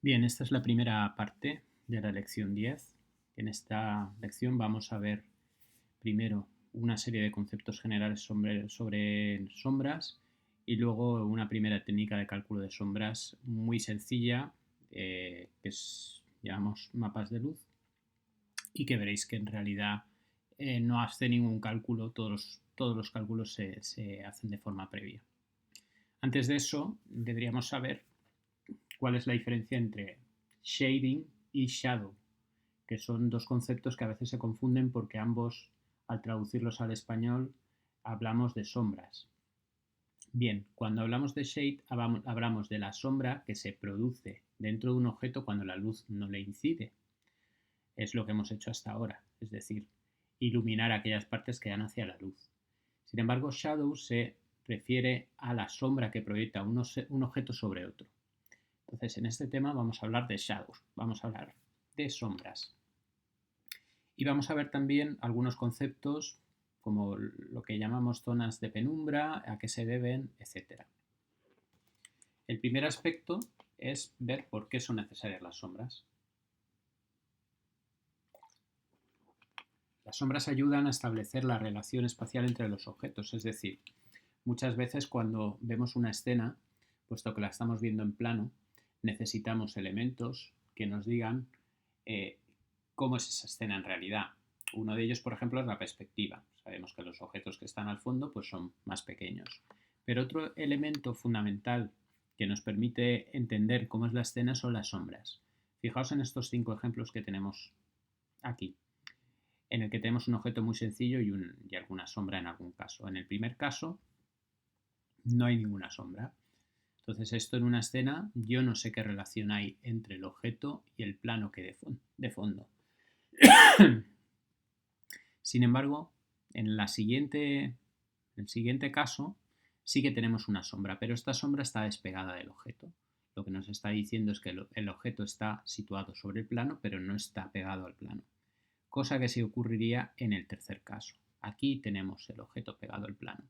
Bien, esta es la primera parte de la lección 10. En esta lección vamos a ver primero una serie de conceptos generales sobre sombras y luego una primera técnica de cálculo de sombras muy sencilla, llamamos mapas de luz, y que veréis que en realidad no hace ningún cálculo, todos los cálculos se hacen de forma previa. Antes de eso, deberíamos saber cuál es la diferencia entre shading y shadow, que son dos conceptos que a veces se confunden porque ambos, al traducirlos al español, hablamos de sombras. Bien, cuando hablamos de shade, hablamos de la sombra que se produce dentro de un objeto cuando la luz no le incide. Es lo que hemos hecho hasta ahora, es decir, iluminar aquellas partes que dan hacia la luz. Sin embargo, shadow se refiere a la sombra que proyecta un objeto sobre otro. Entonces, en este tema vamos a hablar de shadows, vamos a hablar de sombras. Y vamos a ver también algunos conceptos como lo que llamamos zonas de penumbra, a qué se deben, etc. El primer aspecto es ver por qué son necesarias las sombras. Las sombras ayudan a establecer la relación espacial entre los objetos, es decir, muchas veces cuando vemos una escena, puesto que la estamos viendo en plano, necesitamos elementos que nos digan eh, cómo es esa escena en realidad. Uno de ellos, por ejemplo, es la perspectiva. Sabemos que los objetos que están al fondo pues, son más pequeños. Pero otro elemento fundamental que nos permite entender cómo es la escena son las sombras. Fijaos en estos 5 ejemplos que tenemos aquí, en el que tenemos un objeto muy sencillo y alguna sombra en algún caso. En el primer caso no hay ninguna sombra. Entonces esto en una escena yo no sé qué relación hay entre el objeto y el plano que de fondo. Sin embargo, en el siguiente caso sí que tenemos una sombra, pero esta sombra está despegada del objeto. Lo que nos está diciendo es que el objeto está situado sobre el plano, pero no está pegado al plano. Cosa que sí ocurriría en el tercer caso. Aquí tenemos el objeto pegado al plano.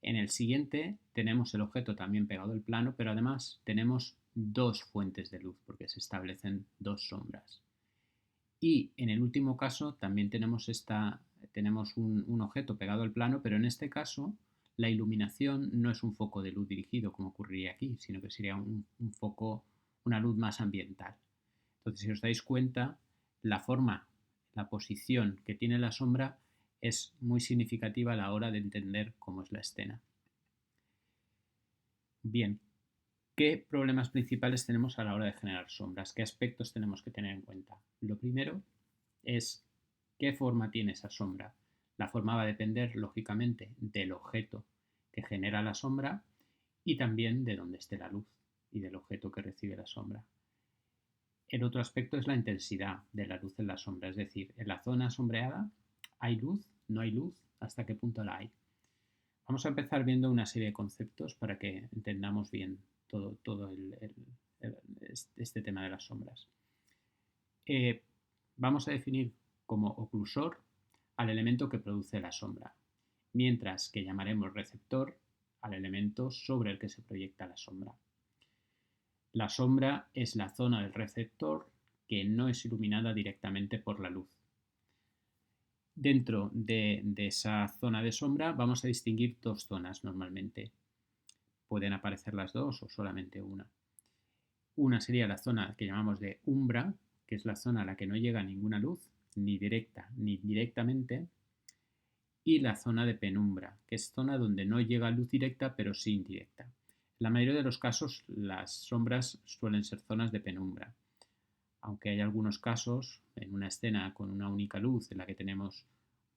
En el siguiente tenemos el objeto también pegado al plano, pero además tenemos dos fuentes de luz porque se establecen dos sombras. Y en el último caso también tenemos un objeto pegado al plano, pero en este caso la iluminación no es un foco de luz dirigido como ocurriría aquí, sino que sería un foco, una luz más ambiental. Entonces, si os dais cuenta, la forma, la posición que tiene la sombra es muy significativa a la hora de entender cómo es la escena. Bien, ¿qué problemas principales tenemos a la hora de generar sombras? ¿Qué aspectos tenemos que tener en cuenta? Lo primero es qué forma tiene esa sombra. La forma va a depender, lógicamente, del objeto que genera la sombra y también de dónde esté la luz y del objeto que recibe la sombra. El otro aspecto es la intensidad de la luz en la sombra, es decir, en la zona sombreada hay luz, no hay luz, hasta qué punto la hay. Vamos a empezar viendo una serie de conceptos para que entendamos bien todo este tema de las sombras. Vamos a definir como oclusor al elemento que produce la sombra, mientras que llamaremos receptor al elemento sobre el que se proyecta la sombra. La sombra es la zona del receptor que no es iluminada directamente por la luz. Dentro de esa zona de sombra vamos a distinguir dos zonas normalmente. Pueden aparecer las dos o solamente una. Una sería la zona que llamamos de umbra, que es la zona a la que no llega ninguna luz, ni directa ni indirectamente, y la zona de penumbra, que es zona donde no llega luz directa pero sí indirecta. En la mayoría de los casos las sombras suelen ser zonas de penumbra, aunque hay algunos casos en una escena con una única luz en la que tenemos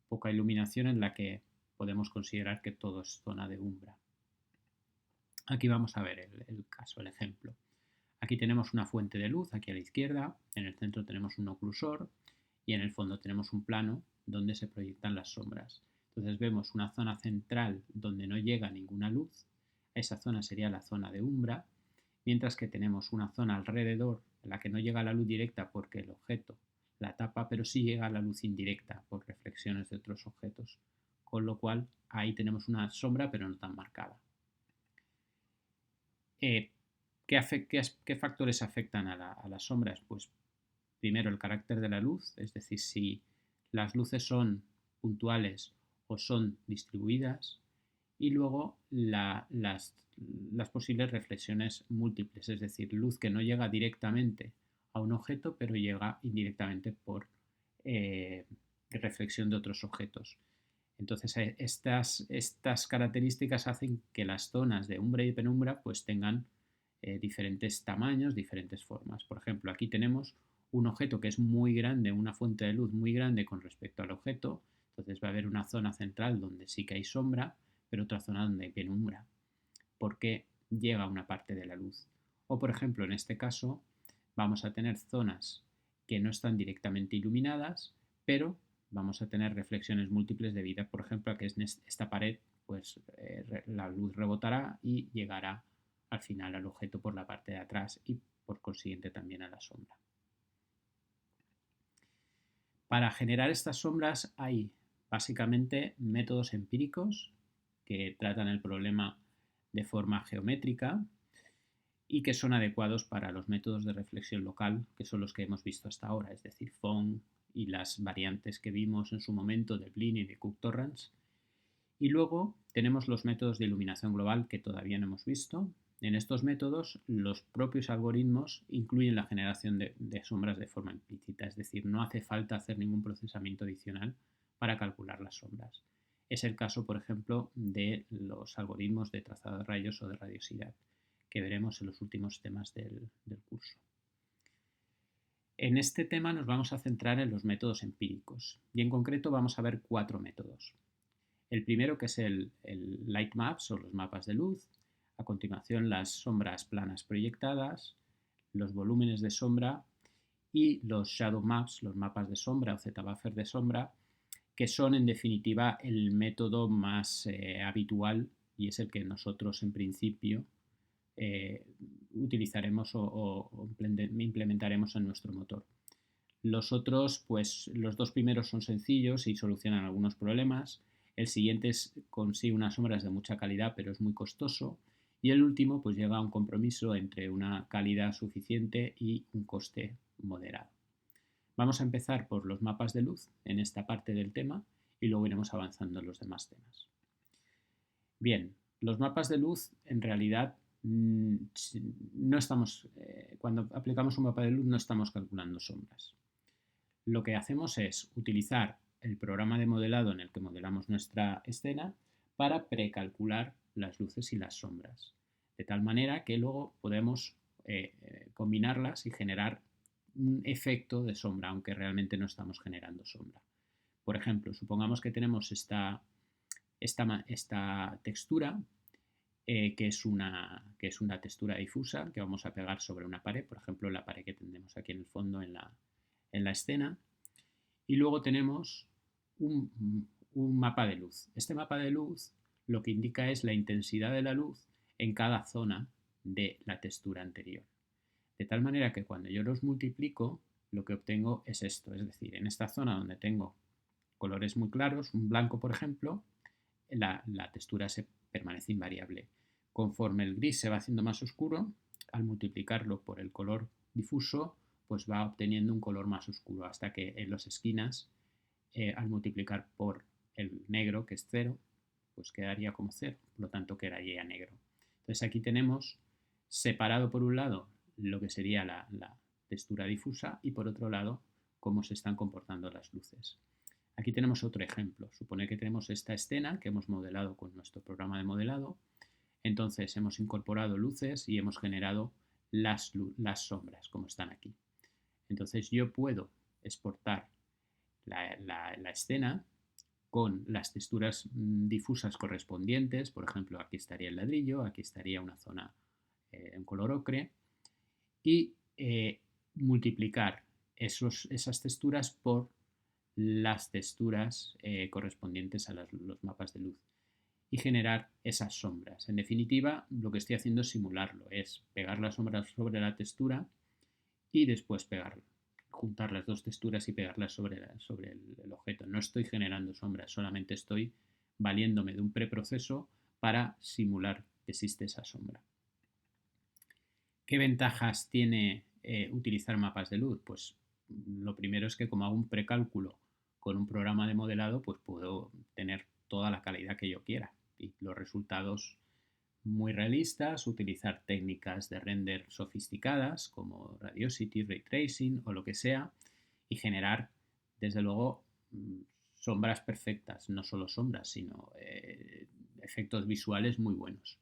poca iluminación en la que podemos considerar que todo es zona de umbra. Aquí vamos a ver el caso, el ejemplo. Aquí tenemos una fuente de luz, aquí a la izquierda, en el centro tenemos un oclusor y en el fondo tenemos un plano donde se proyectan las sombras. Entonces vemos una zona central donde no llega ninguna luz, esa zona sería la zona de umbra, mientras que tenemos una zona alrededor en la que no llega la luz directa porque el objeto la tapa, pero sí llega la luz indirecta por reflexiones de otros objetos, con lo cual ahí tenemos una sombra pero no tan marcada. ¿Qué factores afectan a las sombras? Pues primero el carácter de la luz, es decir, si las luces son puntuales o son distribuidas, y luego las posibles reflexiones múltiples, es decir, luz que no llega directamente a un objeto, pero llega indirectamente por eh, reflexión de otros objetos. Entonces, estas características hacen que las zonas de umbra y penumbra pues tengan diferentes tamaños, diferentes formas. Por ejemplo, aquí tenemos un objeto que es muy grande, una fuente de luz muy grande con respecto al objeto, entonces va a haber una zona central donde sí que hay sombra, pero otra zona donde hay penumbra, porque llega una parte de la luz. O por ejemplo, en este caso, vamos a tener zonas que no están directamente iluminadas, pero vamos a tener reflexiones múltiples debido, por ejemplo, a que en esta pared pues la luz rebotará y llegará al final al objeto por la parte de atrás y por consiguiente también a la sombra. Para generar estas sombras hay básicamente métodos empíricos que tratan el problema de forma geométrica y que son adecuados para los métodos de reflexión local, que son los que hemos visto hasta ahora, es decir, Phong y las variantes que vimos en su momento de Blin y de Cook-Torrance. Y luego tenemos los métodos de iluminación global que todavía no hemos visto. En estos métodos, los propios algoritmos incluyen la generación de sombras de forma implícita, es decir, no hace falta hacer ningún procesamiento adicional para calcular las sombras. Es el caso, por ejemplo, de los algoritmos de trazado de rayos o de radiosidad, que veremos en los últimos temas del curso. En este tema nos vamos a centrar en los métodos empíricos y en concreto vamos a ver 4 métodos. El primero, que es el light maps o los mapas de luz. A continuación, las sombras planas proyectadas, los volúmenes de sombra y los shadow maps, los mapas de sombra o z-buffer de sombra, que son en definitiva el método más habitual y es el que nosotros en principio utilizaremos o implementaremos en nuestro motor. Los otros, pues los dos primeros son sencillos y solucionan algunos problemas. El siguiente consigue unas sombras de mucha calidad, pero es muy costoso. Y el último, pues llega a un compromiso entre una calidad suficiente y un coste moderado. Vamos a empezar por los mapas de luz en esta parte del tema y luego iremos avanzando en los demás temas. Bien, los mapas de luz en realidad no estamos, cuando aplicamos un mapa de luz no estamos calculando sombras. Lo que hacemos es utilizar el programa de modelado en el que modelamos nuestra escena para precalcular las luces y las sombras, de tal manera que luego podemos combinarlas y generar un efecto de sombra, aunque realmente no estamos generando sombra. Por ejemplo, supongamos que tenemos esta textura que es una textura difusa que vamos a pegar sobre una pared, por ejemplo la pared que tenemos aquí en el fondo en la escena, y luego tenemos un mapa de luz. Este mapa de luz lo que indica es la intensidad de la luz en cada zona de la textura anterior. De tal manera que cuando yo los multiplico, lo que obtengo es esto, es decir, en esta zona donde tengo colores muy claros, un blanco por ejemplo, la textura se permanece invariable. Conforme el gris se va haciendo más oscuro, al multiplicarlo por el color difuso, pues va obteniendo un color más oscuro hasta que en las esquinas, al multiplicar por el negro, que es 0, pues quedaría como 0, por lo tanto quedaría negro. Entonces aquí tenemos separado por un lado lo que sería la textura difusa y por otro lado cómo se están comportando las luces. Aquí tenemos otro ejemplo. Supone que tenemos esta escena que hemos modelado con nuestro programa de modelado. Entonces hemos incorporado luces y hemos generado las sombras, como están aquí. Entonces yo puedo exportar la escena con las texturas difusas correspondientes. Por ejemplo, aquí estaría el ladrillo, aquí estaría una zona en color ocre. Y multiplicar esas texturas por las texturas correspondientes a los mapas de luz y generar esas sombras. En definitiva, lo que estoy haciendo es simularlo, es pegar las sombras sobre la textura y después juntar las dos texturas y pegarlas sobre el objeto. No estoy generando sombras, solamente estoy valiéndome de un preproceso para simular que existe esa sombra. ¿Qué ventajas tiene utilizar mapas de luz? Pues lo primero es que como hago un precálculo con un programa de modelado, pues puedo tener toda la calidad que yo quiera y los resultados muy realistas, utilizar técnicas de render sofisticadas como Radiosity, Ray Tracing o lo que sea y generar, desde luego, sombras perfectas, no solo sombras, sino efectos visuales muy buenos.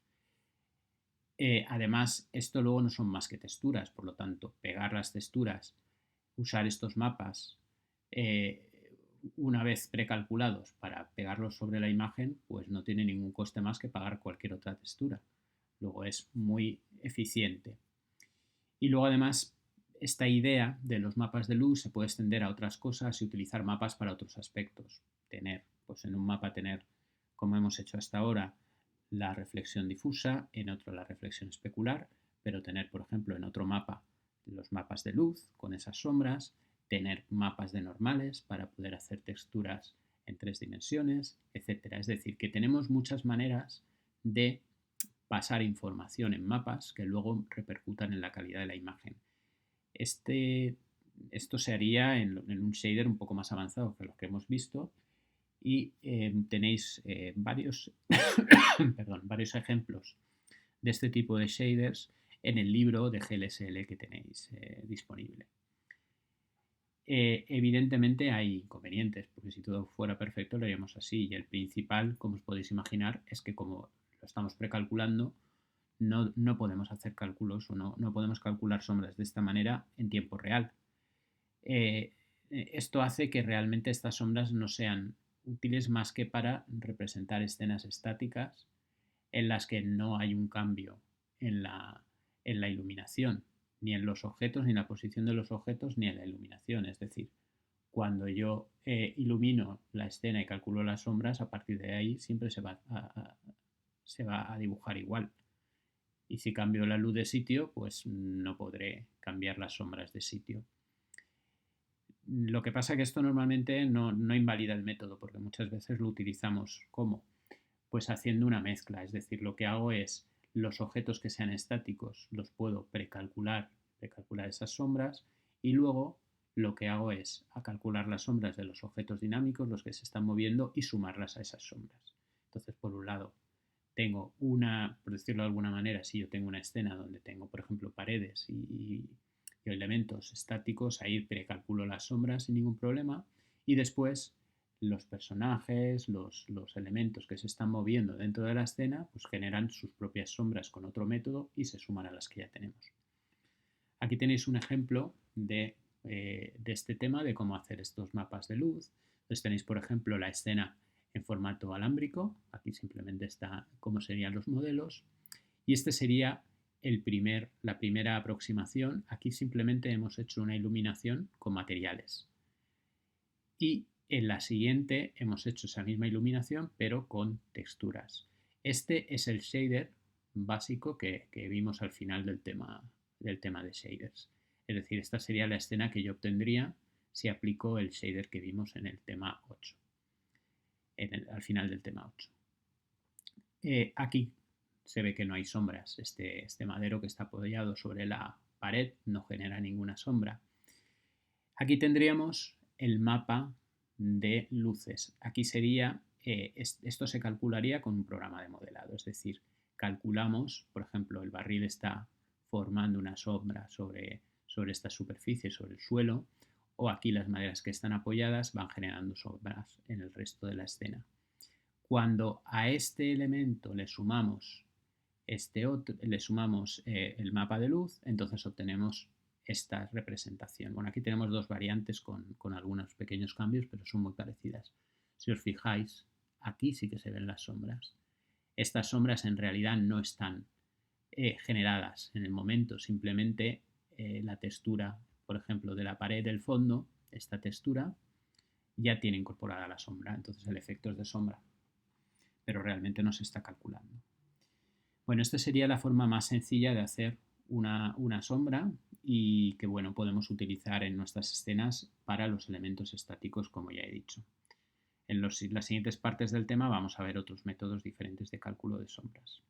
Además, esto luego no son más que texturas, por lo tanto, pegar las texturas, usar estos mapas eh, una vez precalculados para pegarlos sobre la imagen, pues no tiene ningún coste más que pagar cualquier otra textura. Luego es muy eficiente. Y luego además, esta idea de los mapas de luz se puede extender a otras cosas y utilizar mapas para otros aspectos. Pues en un mapa tener, como hemos hecho hasta ahora, la reflexión difusa, en otro la reflexión especular, pero tener, por ejemplo, en otro mapa los mapas de luz con esas sombras, tener mapas de normales para poder hacer texturas en 3 dimensiones, etcétera. Es decir, que tenemos muchas maneras de pasar información en mapas que luego repercutan en la calidad de la imagen. Esto se haría en un shader un poco más avanzado que los que hemos visto y tenéis varios, varios ejemplos de este tipo de shaders en el libro de GLSL que tenéis disponible. Evidentemente hay inconvenientes, porque si todo fuera perfecto lo haríamos así, y el principal, como os podéis imaginar, es que como lo estamos precalculando, no podemos hacer cálculos o no podemos calcular sombras de esta manera en tiempo real. Esto hace que realmente estas sombras no sean útiles más que para representar escenas estáticas en las que no hay un cambio en la iluminación, ni en los objetos, ni en la posición de los objetos, ni en la iluminación. Es decir, cuando yo ilumino la escena y calculo las sombras, a partir de ahí siempre se va a dibujar igual. Y si cambio la luz de sitio, pues no podré cambiar las sombras de sitio. Lo que pasa es que esto normalmente no invalida el método, porque muchas veces lo utilizamos como pues haciendo una mezcla, es decir, lo que hago es los objetos que sean estáticos los puedo precalcular esas sombras y luego lo que hago es a calcular las sombras de los objetos dinámicos, los que se están moviendo y sumarlas a esas sombras. Entonces, por un lado, tengo por decirlo de alguna manera, si yo tengo una escena donde tengo, por ejemplo, paredes y elementos estáticos, ahí precalculo las sombras sin ningún problema y después los personajes, los elementos que se están moviendo dentro de la escena, pues generan sus propias sombras con otro método y se suman a las que ya tenemos. Aquí tenéis un ejemplo de este tema, de cómo hacer estos mapas de luz. Entonces tenéis, por ejemplo, la escena en formato alámbrico. Aquí simplemente está cómo serían los modelos. Y este sería la primera aproximación. Aquí simplemente hemos hecho una iluminación con materiales. Y en la siguiente hemos hecho esa misma iluminación, pero con texturas. Este es el shader básico que vimos al final del tema de shaders. Es decir, esta sería la escena que yo obtendría si aplico el shader que vimos en el tema 8, al final del tema 8. Aquí se ve que no hay sombras. Este madero que está apoyado sobre la pared no genera ninguna sombra. Aquí tendríamos el mapa de luces. Aquí sería, esto se calcularía con un programa de modelado, es decir, calculamos, por ejemplo, el barril está formando una sombra sobre esta superficie, sobre el suelo, o aquí las maderas que están apoyadas van generando sombras en el resto de la escena. Cuando a este elemento le sumamos el mapa de luz, entonces obtenemos esta representación. Bueno, aquí tenemos dos variantes con algunos pequeños cambios, pero son muy parecidas. Si os fijáis, aquí sí que se ven las sombras. Estas sombras en realidad no están generadas en el momento, simplemente la textura, por ejemplo, de la pared del fondo, esta textura ya tiene incorporada la sombra, entonces el efecto es de sombra, pero realmente no se está calculando. Bueno, esta sería la forma más sencilla de hacer una sombra y que bueno, podemos utilizar en nuestras escenas para los elementos estáticos, como ya he dicho. En las siguientes partes del tema vamos a ver otros métodos diferentes de cálculo de sombras.